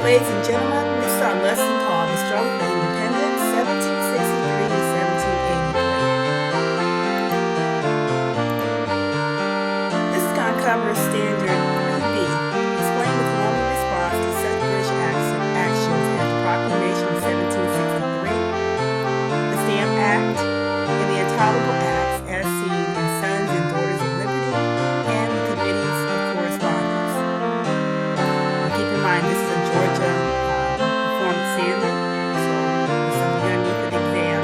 Ladies and gentlemen, this is our lesson called The Struggle for Independence, 1763 to 1783. This is going to cover Standard 3B, explain the colonial response to such British actions as the Proclamation of 1763, the Stamp Act, and the Intolerable Acts as seen in Sons and Daughters of Liberty, and the Committees of Correspondence. Keep in mind, this is a Georgia performance standard, so it's something you're going to need for the exam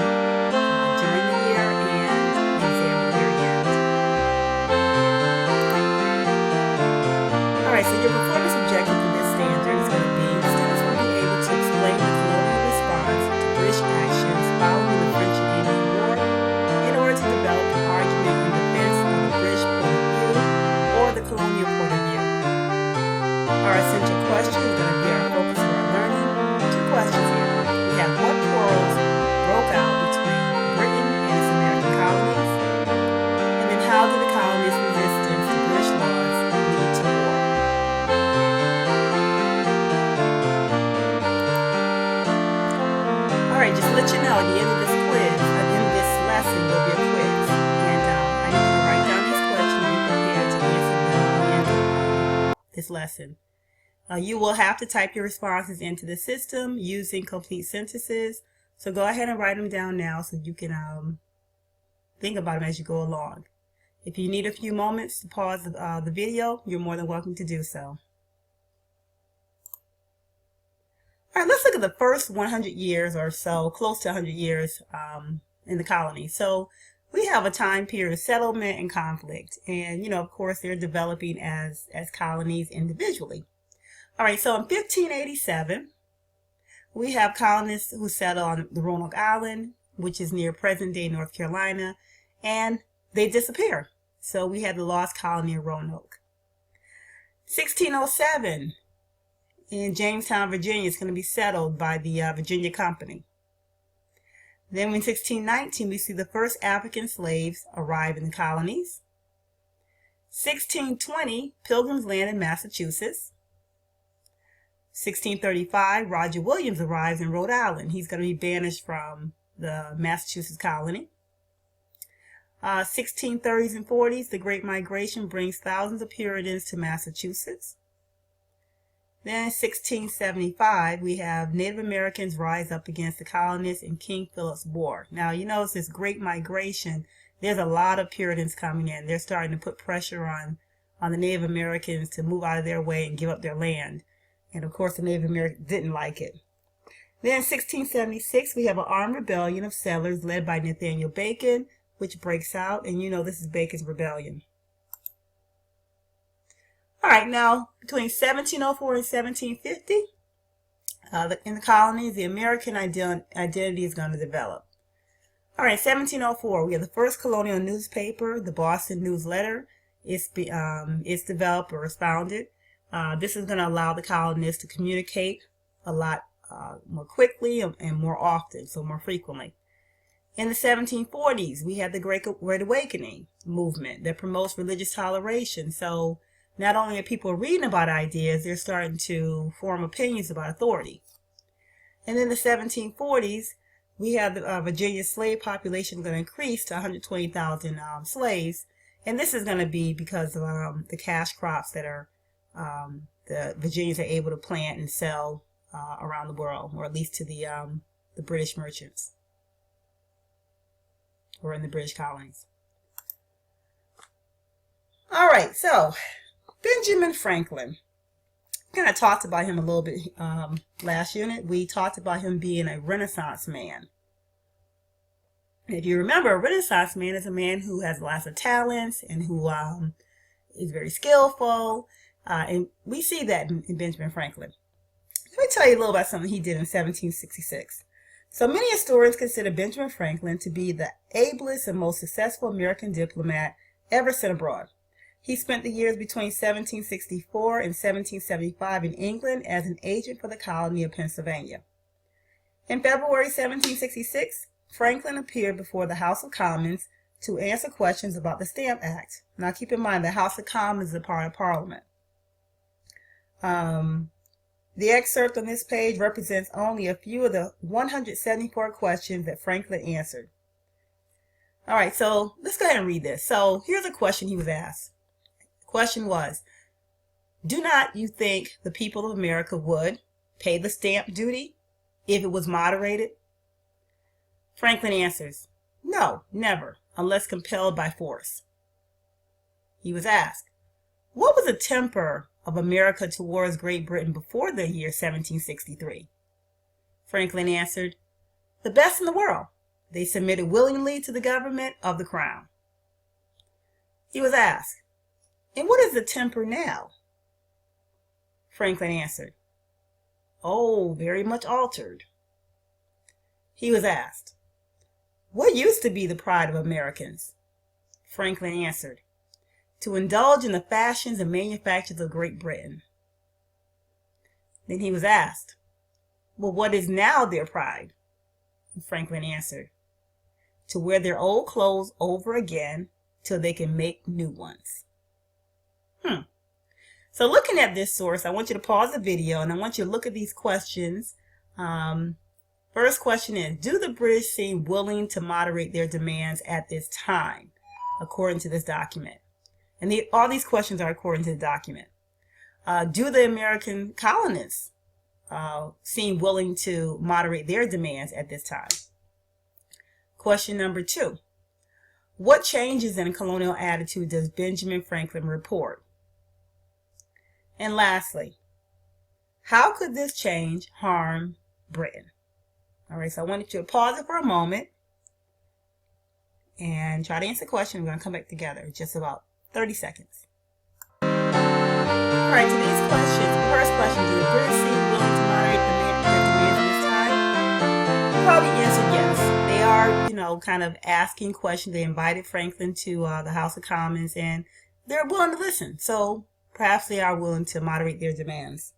during the year and the exam at the very end. Alright, so your performance objective for this standard is going to be students will be able to explain the colonial response to British actions following the French and Indian War in order to develop an argument in defense of the British point of view or the colonial point of view. Our essential question is going to be our focus for our learning. Two questions here. We have what quarrels broke out between Britain and its American colonies? And then how did the colonists' resistance to British laws lead to war? Alright, just to let you know, at the end of this quiz, at the end of this lesson, there'll be a quiz. And I need you to write down these questions and be prepared to answer them at the end of this lesson. You will have to type your responses into the system using complete sentences. So go ahead and write them down now so you can think about them as you go along. If you need a few moments to pause the video, you're more than welcome to do so. All right, let's look at the first 100 years or so, close to 100 years in the colony. So we have a time period of settlement and conflict. And, you know, of course, they're developing as colonies individually. All right, so in 1587, we have colonists who settle on the Roanoke Island, which is near present-day North Carolina, and they disappear. So we have the lost colony of Roanoke. 1607, in Jamestown, Virginia, is going to be settled by the Virginia Company. Then in 1619, we see the first African slaves arrive in the colonies. 1620, Pilgrims land in Massachusetts. 1635, Roger Williams arrives in Rhode Island. He's going to be banished from the Massachusetts colony. 1630s and 40s, the Great Migration brings thousands of Puritans to Massachusetts. Then in 1675, we have Native Americans rise up against the colonists in King Philip's War. Now, you notice this Great Migration, there's a lot of Puritans coming in. They're starting to put pressure on the Native Americans to move out of their way and give up their land. And of course, the Native Americans didn't like it. Then in 1676, we have an armed rebellion of settlers led by Nathaniel Bacon, which breaks out. And you know this is Bacon's Rebellion. All right, now between 1704 and 1750, in the colonies, the American identity is going to develop. All right, 1704, we have the first colonial newspaper, the Boston News Letter. It's developed or is founded. This is going to allow the colonists to communicate a lot more quickly and more often, so more frequently. In the 1740s, we had the Great Awakening movement that promotes religious toleration. So not only are people reading about ideas, they're starting to form opinions about authority. And in the 1740s, we have the Virginia slave population going to increase to 120,000 slaves. And this is going to be because of the cash crops that are the Virginians are able to plant and sell around the world, or at least to the British merchants or in the British colonies. All right, so Benjamin Franklin. Kind of talked about him a little bit last unit. We talked about him being a Renaissance man. If you remember, a Renaissance man is a man who has lots of talents and who is very skillful. And we see that in Benjamin Franklin. Let me tell you a little about something he did in 1766. So many historians consider Benjamin Franklin to be the ablest and most successful American diplomat ever sent abroad. He spent the years between 1764 and 1775 in England as an agent for the colony of Pennsylvania. In February 1766, Franklin appeared before the House of Commons to answer questions about the Stamp Act. Now keep in mind the House of Commons is a part of Parliament. The excerpt on this page represents only a few of the 174 questions that Franklin answered. All right, so let's go ahead and read this. So here's a question he was asked. The question was, do not you think the people of America would pay the stamp duty if it was moderated? Franklin answers, no, never, unless compelled by force. He was asked, what was the temper of America towards Great Britain before the year 1763? Franklin answered, the best in the world. They submitted willingly to the government of the crown. He was asked, and what is the temper now? Franklin answered, oh, very much altered. He was asked, what used to be the pride of Americans? Franklin answered, to indulge in the fashions and manufactures of Great Britain. Then he was asked, well, what is now their pride? Franklin answered, to wear their old clothes over again till they can make new ones. So looking at this source, I want you to pause the video and I want you to look at these questions. First question is, do the British seem willing to moderate their demands at this time, according to this document? And all these questions are according to the document. Do the American colonists seem willing to moderate their demands at this time? Question number 2. What changes in colonial attitude does Benjamin Franklin report? And lastly, how could this change harm Britain? All right, so I wanted you to pause it for a moment and try to answer the question. We're going to come back together in just about 30 seconds. All right, to these questions, the first question, do the British seem willing to moderate their demands at this time? You probably answered yes. They are, kind of asking questions. They invited Franklin to the House of Commons, and they're willing to listen. So perhaps they are willing to moderate their demands.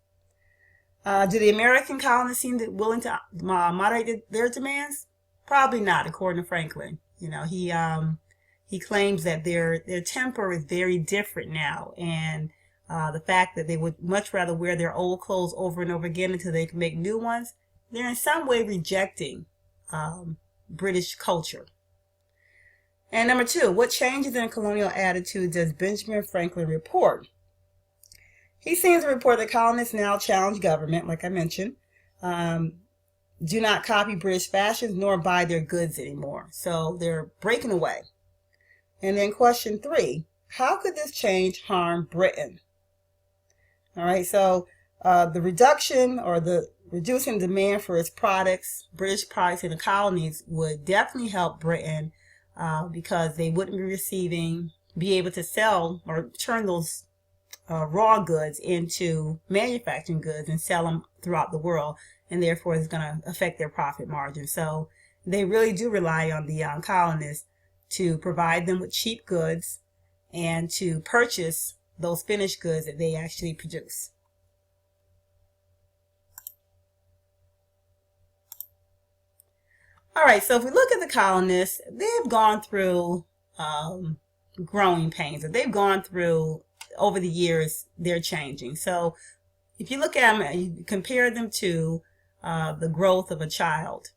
Do the American colonists seem willing to moderate their demands? Probably not, according to Franklin. He claims that their temper is very different now, and the fact that they would much rather wear their old clothes over and over again until they can make new ones, they're in some way rejecting British culture. And number 2, what changes in colonial attitude does Benjamin Franklin report? He seems to report that colonists now challenge government, like I mentioned, do not copy British fashions nor buy their goods anymore. So they're breaking away. And then question 3, how could this change harm Britain? All right, so the reduction or the reducing demand for its products, British products in the colonies, would definitely help Britain because they wouldn't be able to sell or turn those raw goods into manufacturing goods and sell them throughout the world, and therefore it's going to affect their profit margin. So they really do rely on the colonists to provide them with cheap goods and to purchase those finished goods that they actually produce. All right, so if we look at the colonists, they've gone through growing pains, or they've gone through, over the years, they're changing. So if you look at them, you compare them to the growth of a child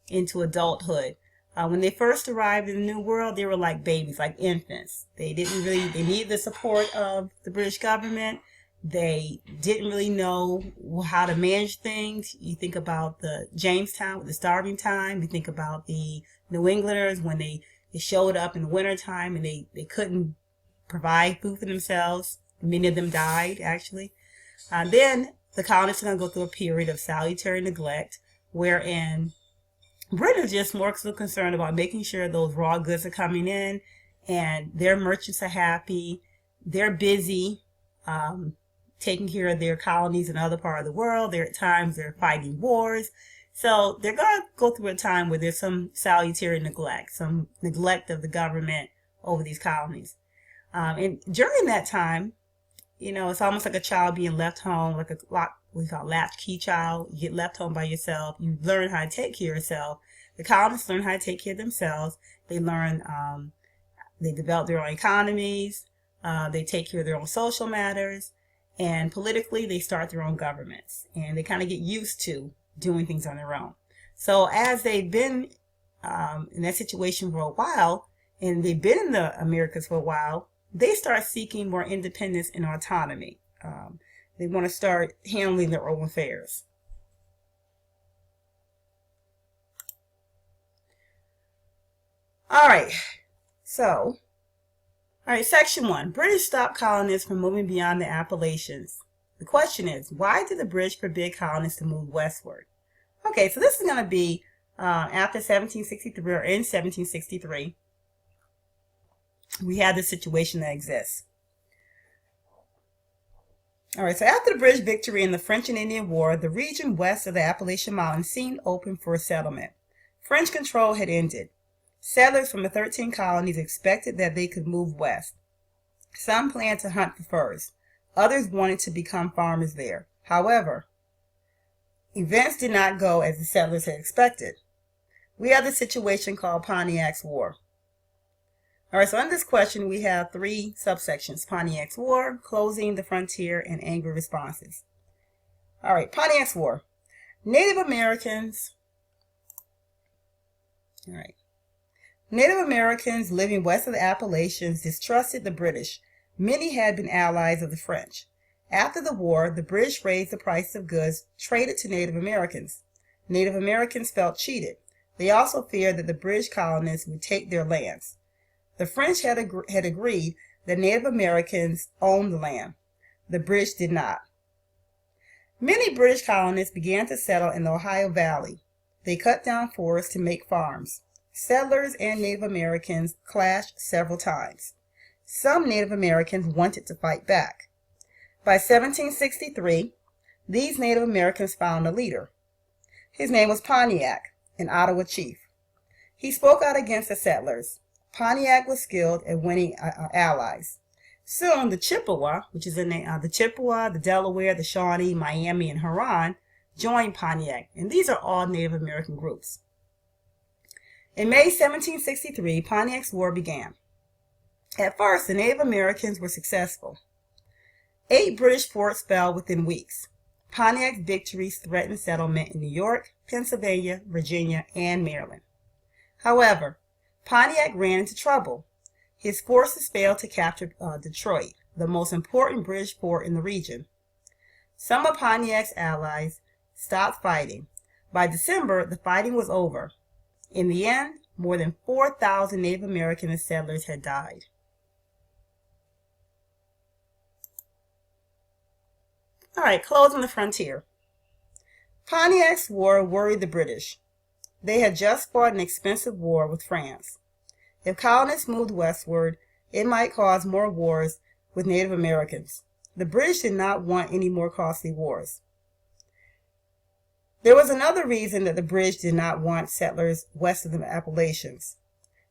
into adulthood. When they first arrived in the New World, they were like babies, like infants. They needed the support of the British government. They didn't really know how to manage things. You think about the Jamestown with the starving time. You think about the New Englanders when they showed up in the wintertime and they couldn't provide food for themselves. Many of them died, actually. Then the colonists are going to go through a period of salutary neglect, wherein Britain is just more so concerned about making sure those raw goods are coming in and their merchants are happy. They're busy taking care of their colonies in other parts of the world. At times they're fighting wars. So they're going to go through a time where there's some salutary neglect, some neglect of the government over these colonies. And during that time, it's almost like a child being left home, like what we call latchkey child. You get left home by yourself. You learn how to take care of yourself. The colonists learn how to take care of themselves. They learn, they develop their own economies. They take care of their own social matters. And politically, they start their own governments, and they kind of get used to doing things on their own. So as they've been in that situation for a while, and they've been in the Americas for a while, they start seeking more independence and autonomy. They want to start handling their own affairs. All right, section 1. British stopped colonists from moving beyond the Appalachians. The question is, why did the British forbid colonists to move westward? Okay, so this is going to be after 1763 or in 1763. We have this situation that exists. All right, so after the British victory in the French and Indian War, the region west of the Appalachian Mountains seemed open for settlement. French control had ended. Settlers from the 13 colonies expected that they could move west. Some planned to hunt for furs. Others wanted to become farmers there. However, events did not go as the settlers had expected. We have the situation called Pontiac's War. All right, so in this question, we have 3 subsections: Pontiac's War, closing the frontier, and angry responses. All right, Pontiac's War. Native Americans living west of the Appalachians distrusted the British. Many had been allies of the French. After the war, the British raised the price of goods traded to Native Americans. Native Americans felt cheated. They also feared that the British colonists would take their lands. The French had agreed that Native Americans owned the land. The British did not. Many British colonists began to settle in the Ohio Valley. They cut down forests to make farms. Settlers and Native Americans clashed several times. Some Native Americans wanted to fight back. By 1763, these Native Americans found a leader. His name was Pontiac, an Ottawa chief. He spoke out against the settlers. Pontiac was skilled at winning allies. Soon, the Chippewa, which is the Chippewa, the Delaware, the Shawnee, Miami, and Huron, joined Pontiac, and these are all Native American groups. In May 1763, Pontiac's War began. At first, the Native Americans were successful. 8 British forts fell within weeks. Pontiac's victories threatened settlement in New York, Pennsylvania, Virginia, and Maryland. However, Pontiac ran into trouble. His forces failed to capture Detroit, the most important British fort in the region. Some of Pontiac's allies stopped fighting. By December, the fighting was over. In the end, more than 4,000 Native American settlers had died. All right, closing the frontier. Pontiac's War worried the British. They had just fought an expensive war with France. If colonists moved westward, it might cause more wars with Native Americans. The British did not want any more costly wars. There was another reason that the British did not want settlers west of the Appalachians.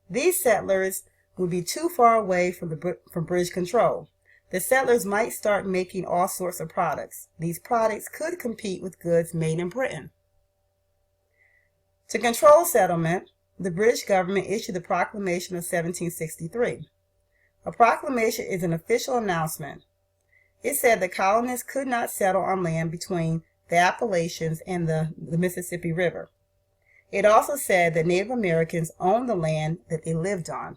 These settlers would be too far away from British control. The settlers might start making all sorts of products. These products could compete with goods made in Britain. To control settlement, the British government issued the Proclamation of 1763. A proclamation is an official announcement. It said that colonists could not settle on land between the Appalachians and the Mississippi River. It also said that Native Americans owned the land that they lived on.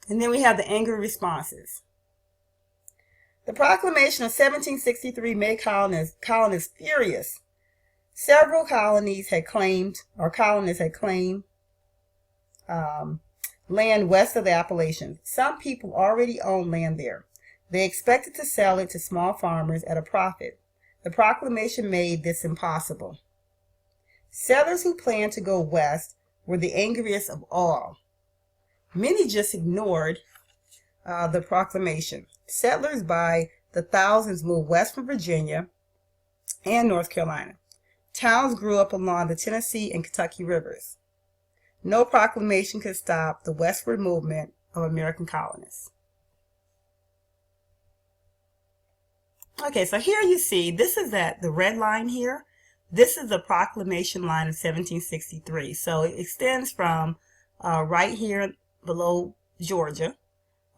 And then we have the angry responses. The Proclamation of 1763 made colonists furious. Several colonists had claimed land west of the Appalachians. Some people already owned land there. They expected to sell it to small farmers at a profit. The proclamation made this impossible. Settlers who planned to go west were the angriest of all. Many just ignored the proclamation. Settlers by the thousands moved west from Virginia and North Carolina. Towns grew up along the Tennessee and Kentucky rivers. No proclamation could stop the westward movement of American colonists. Okay, so here you see, this is the red line here. This is the proclamation line of 1763. So it extends from right here below Georgia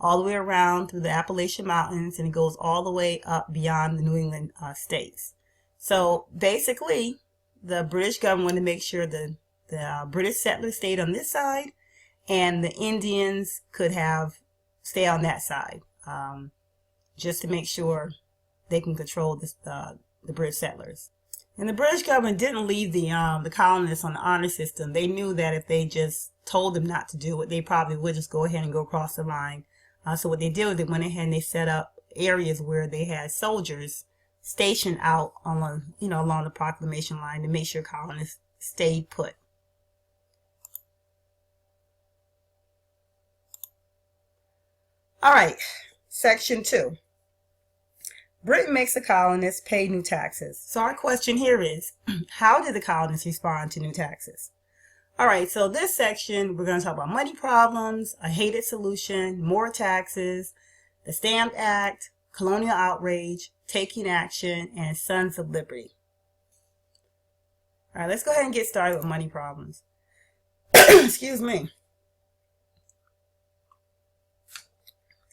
all the way around through the Appalachian Mountains, and it goes all the way up beyond the New England states. So basically, the British government wanted to make sure the British settlers stayed on this side, and the Indians could stay on that side, just to make sure they can control the British settlers. And the British government didn't leave the colonists on the honor system. They knew that if they just told them not to do it, they probably would just go ahead and go across the line. So what they did was they went ahead and they set up areas where they had soldiers stationed out along the proclamation line to make sure colonists stayed put. All right, section 2. Britain makes the colonists pay new taxes. So our question here is, how did the colonists respond to new taxes? All right, so this section, we're going to talk about money problems, a hated solution, more taxes, the Stamp Act, colonial outrage, taking action, and Sons of Liberty. All right, let's go ahead and get started with money problems. Excuse me.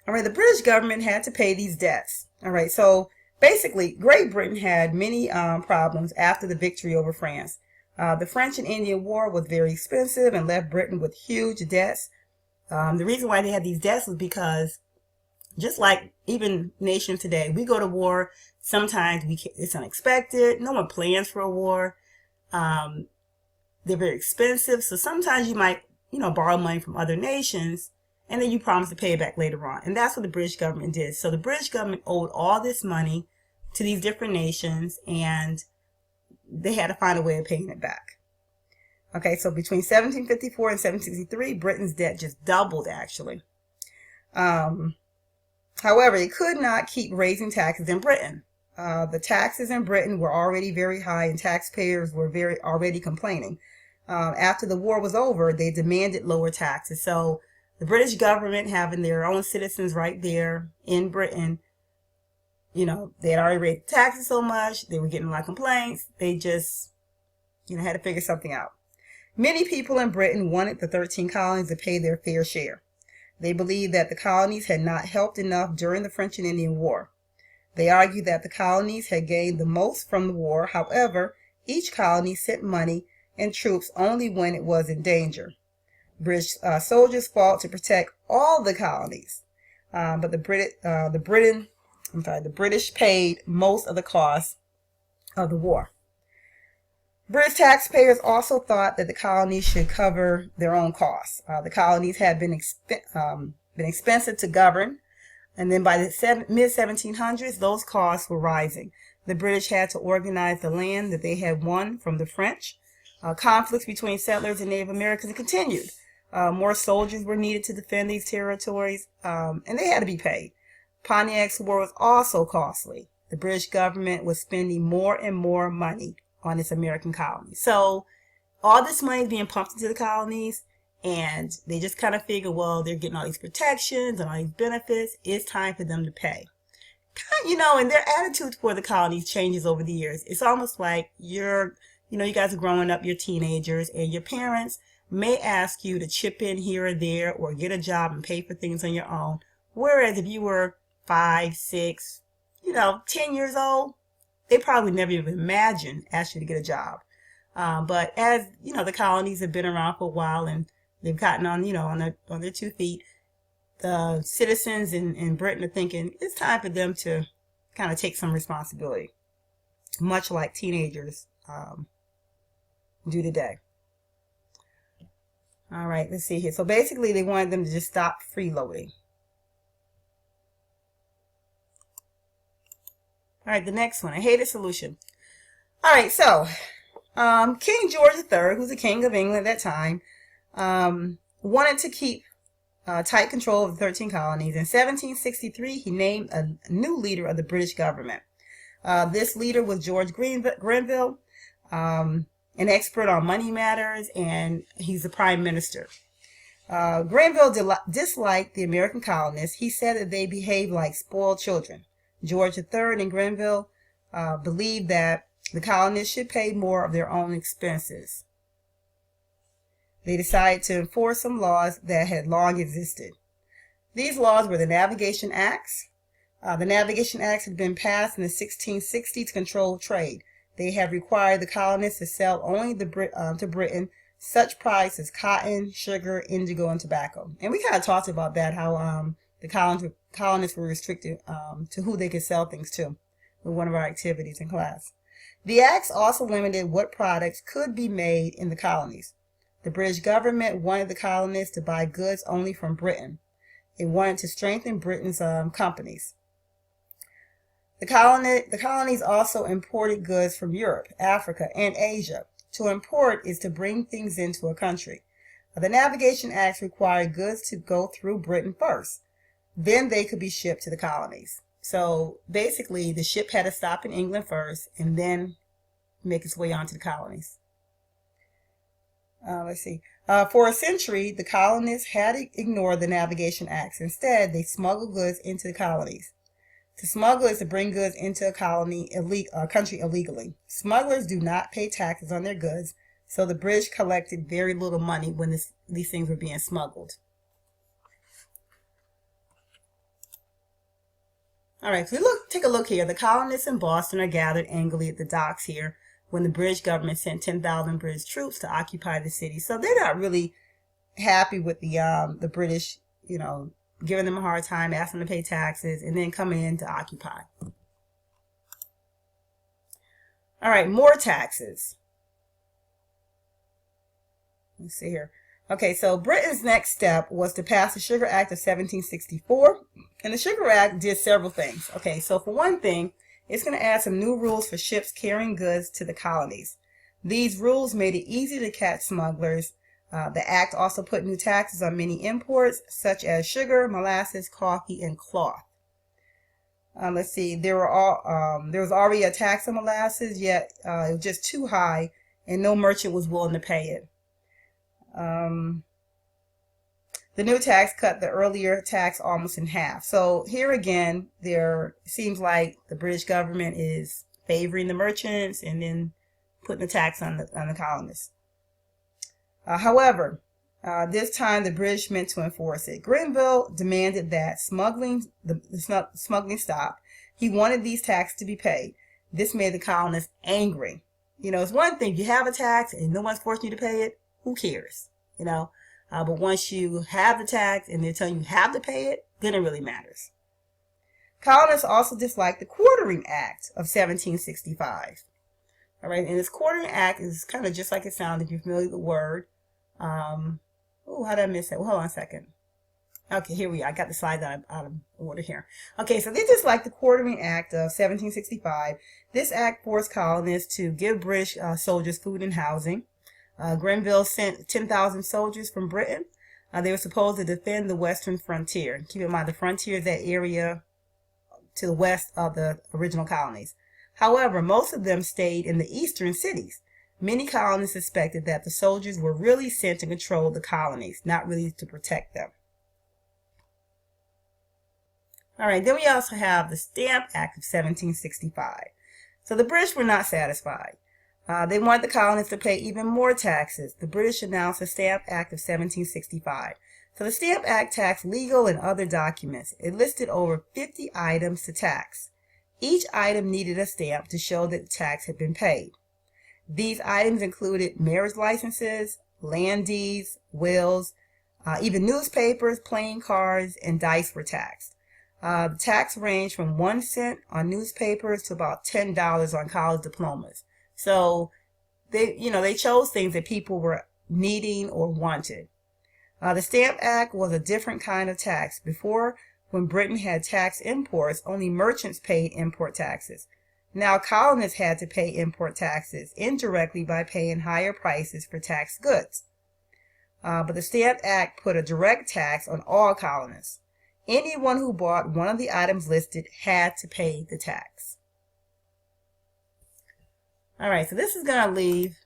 All right, the British government had to pay these debts. All right, so basically, Great Britain had many problems after the victory over France. The French and Indian War was very expensive and left Britain with huge debts. The reason why they had these debts was because, just like even nations today, we go to war, sometimes it's unexpected. No one plans for a war. They're very expensive, so sometimes you might, borrow money from other nations, and then you promise to pay it back later on. And that's what the British government did. So the British government owed all this money to these different nations, and they had to find a way of paying it back. Okay, so between 1754 and 1763, Britain's debt just doubled, actually. However, it could not keep raising taxes in Britain. The taxes in Britain were already very high, and taxpayers were already complaining. After the war was over, they demanded lower taxes. So the British government, having their own citizens right there in Britain, they had already raised taxes so much, they were getting a lot of complaints. They just, had to figure something out. Many people in Britain wanted the 13 colonies to pay their fair share. They believed that the colonies had not helped enough during the French and Indian War. They argued that the colonies had gained the most from the war. However, each colony sent money and troops only when it was in danger. British soldiers fought to protect all the colonies, but the British paid most of the cost of the war. British taxpayers also thought that the colonies should cover their own costs. The colonies had been expensive to govern, and then by the mid-1700s, those costs were rising. The British had to organize the land that they had won from the French. Conflicts between settlers and Native Americans continued. More soldiers were needed to defend these territories, and they had to be paid. Pontiac's War was also costly. The British government was spending more and more money on its American colonies. So all this money is being pumped into the colonies, and they just kind of figure, well, they're getting all these protections and all these benefits. It's time for them to pay. And their attitude toward the colonies changes over the years. It's almost like you guys are growing up, you're teenagers, and your parents may ask you to chip in here or there or get a job and pay for things on your own. Whereas if you were 5, 6, 10 years old, they probably never even imagined asking you to get a job. But as, the colonies have been around for a while and they've gotten on, on their 2 feet, the citizens in Britain are thinking it's time for them to kind of take some responsibility, much like teenagers do today. All right, let's see here. So basically, they wanted them to just stop freeloading. All right, the next one, a hated solution. All right, so King George III, who's the king of England at that time, wanted to keep tight control of the 13 colonies. In 1763, he named a new leader of the British government. This leader was George Grenville, an expert on money matters, and he's the prime minister. Grenville disliked the American colonists. He said that they behaved like spoiled children. George III and Grenville believed that the colonists should pay more of their own expenses. They decided to enforce some laws that had long existed. These laws were the Navigation Acts. The Navigation Acts had been passed in the 1660s to control trade. They have required the colonists to sell only to Britain such products as cotton, sugar, indigo, and tobacco. And we kind of talked about that, how the colonists were restricted to who they could sell things to with one of our activities in class. The acts also limited what products could be made in the colonies. The British government wanted the colonists to buy goods only from Britain. It wanted to strengthen Britain's companies. The colonies also imported goods from Europe, Africa, and Asia. To import is to bring things into a country. The Navigation Acts required goods to go through Britain first. Then they could be shipped to the colonies. So basically, the ship had to stop in England first and then make its way onto the colonies. Let's see. For a century, the colonists had ignored the Navigation Acts. Instead, they smuggled goods into the colonies. To smuggle is to bring goods into a country illegally. Smugglers do not pay taxes on their goods, so the British collected very little money when these things were being smuggled. All right, so take a look here. The colonists in Boston are gathered angrily at the docks here when the British government sent 10,000 British troops to occupy the city. So they're not really happy with the British, giving them a hard time, asking them to pay taxes, and then coming in to occupy. All right, more taxes. Let's see here. Okay, so Britain's next step was to pass the Sugar Act of 1764, and the Sugar Act did several things. Okay, so for one thing, it's going to add some new rules for ships carrying goods to the colonies. These rules made it easy to catch smugglers. The act also put new taxes on many imports, such as sugar, molasses, coffee, and cloth. Let's see, there was already a tax on molasses, yet it was just too high, and no merchant was willing to pay it. The new tax cut the earlier tax almost in half. So here again, there seems like the British government is favoring the merchants and then putting the tax on the colonists. However, this time the British meant to enforce it. Grenville demanded that the smuggling stop. He wanted these taxes to be paid. This made the colonists angry. It's one thing, you have a tax and no one's forcing you to pay it, who cares? But once you have the tax and they're telling you have to pay it, then it really matters. Colonists also disliked the Quartering Act of 1765. All right, and this Quartering Act is kind of just like it sounded, if you're familiar with the word. How did I miss that? Well, hold on a second. Okay, here we are. I got the slides out of order here. Okay, so they just like the Quartering Act of 1765. This act forced colonists to give British soldiers food and housing. Grenville sent 10,000 soldiers from Britain. They were supposed to defend the western frontier. Keep in mind, the frontier is that area to the west of the original colonies. However, most of them stayed in the eastern cities. Many colonists suspected that the soldiers were really sent to control the colonies, not really to protect them. All right, then we also have the Stamp Act of 1765. So the British were not satisfied. They wanted the colonists to pay even more taxes. The British announced the Stamp Act of 1765. So the Stamp Act taxed legal and other documents. It listed over 50 items to tax. Each item needed a stamp to show that the tax had been paid. These items included marriage licenses, land deeds, wills, even newspapers, playing cards, and dice were taxed. The tax ranged from 1 cent on newspapers to about $10 on college diplomas. So they chose things that people were needing or wanted. The Stamp Act was a different kind of tax. Before, when Britain had taxed imports, only merchants paid import taxes. Now colonists had to pay import taxes indirectly by paying higher prices for taxed goods. But the Stamp Act put a direct tax on all colonists. Anyone who bought one of the items listed had to pay the tax. All right, so this is going to leave,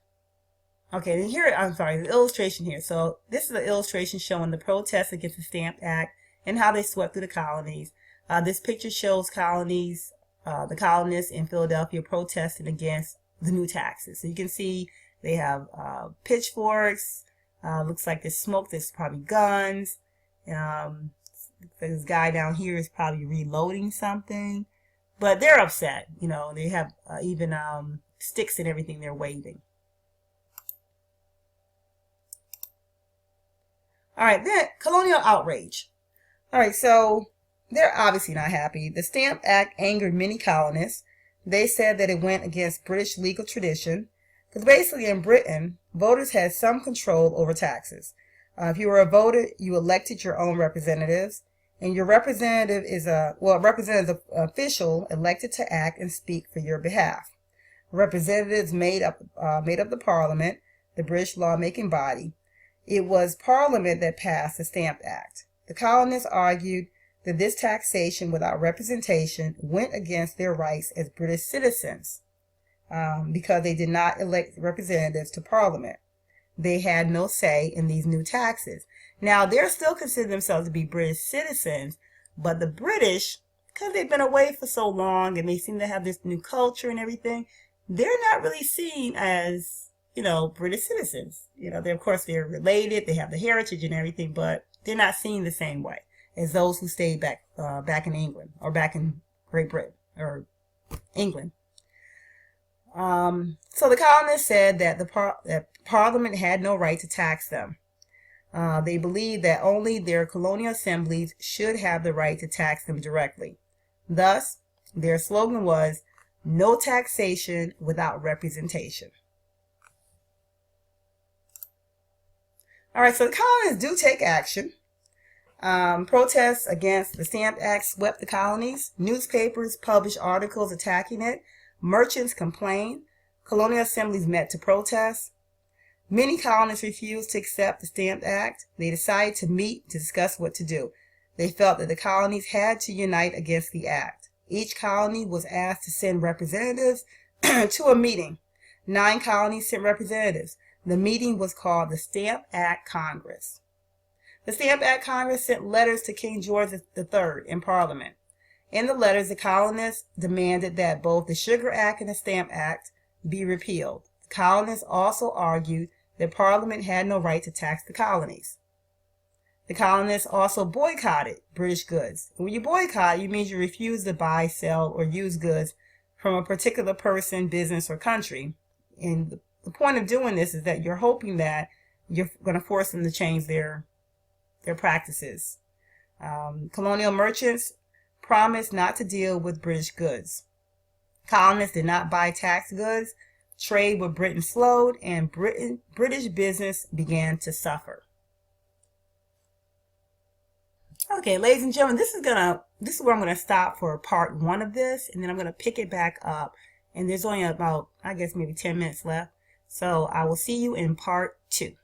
okay, here, I'm sorry, the illustration here. So this is an illustration showing the protests against the Stamp Act and how they swept through the colonies. This picture shows the colonists in Philadelphia protesting against the new taxes. So you can see they have pitchforks, looks like there's smoke, there's probably guns. This guy down here is probably reloading something, but they're upset. You know, they have even sticks and everything they're waving. All right, then colonial outrage. All right, so they're obviously not happy. The Stamp Act angered many colonists. They said that it went against British legal tradition, because basically in Britain, voters had some control over taxes. If you were a voter, you elected your own representatives, and your representative is representative official elected to act and speak for your behalf. Representatives made up the Parliament, the British lawmaking body. It was Parliament that passed the Stamp Act. The colonists argued that this taxation without representation went against their rights as British citizens because they did not elect representatives to Parliament. They had no say in these new taxes. Now, they're still considering themselves to be British citizens, but the British, because they've been away for so long and they seem to have this new culture and everything, they're not really seen as, you know, British citizens. You know, of course, they're related, they have the heritage and everything, but they're not seen the same way as those who stayed back in England or back in Great Britain or England. So the colonists said that that Parliament had no right to tax them. They believed that only their colonial assemblies should have the right to tax them directly. Thus, their slogan was, "No taxation without representation." All right, so the colonists do take action. Protests against the Stamp Act swept the colonies. Newspapers published articles attacking it. Merchants complained. Colonial assemblies met to protest. Many colonists refused to accept the Stamp Act. They decided to meet to discuss what to do. They felt that the colonies had to unite against the act. Each colony was asked to send representatives to a meeting. 9 colonies sent representatives. The meeting was called the Stamp Act Congress. The Stamp Act Congress sent letters to King George III in Parliament. In the letters, the colonists demanded that both the Sugar Act and the Stamp Act be repealed. The colonists also argued that Parliament had no right to tax the colonies. The colonists also boycotted British goods. When you boycott, it means you refuse to buy, sell, or use goods from a particular person, business, or country. And the point of doing this is that you're hoping that you're going to force them to change their practices. Colonial merchants promised not to deal with British goods. Colonists did not buy taxed goods. Trade with Britain slowed, and British business began to suffer. Okay, ladies and gentlemen, this is where I'm gonna stop for part 1 of this, and then I'm gonna pick it back up. And there's only about, I guess, maybe 10 minutes left. So I will see you in part 2.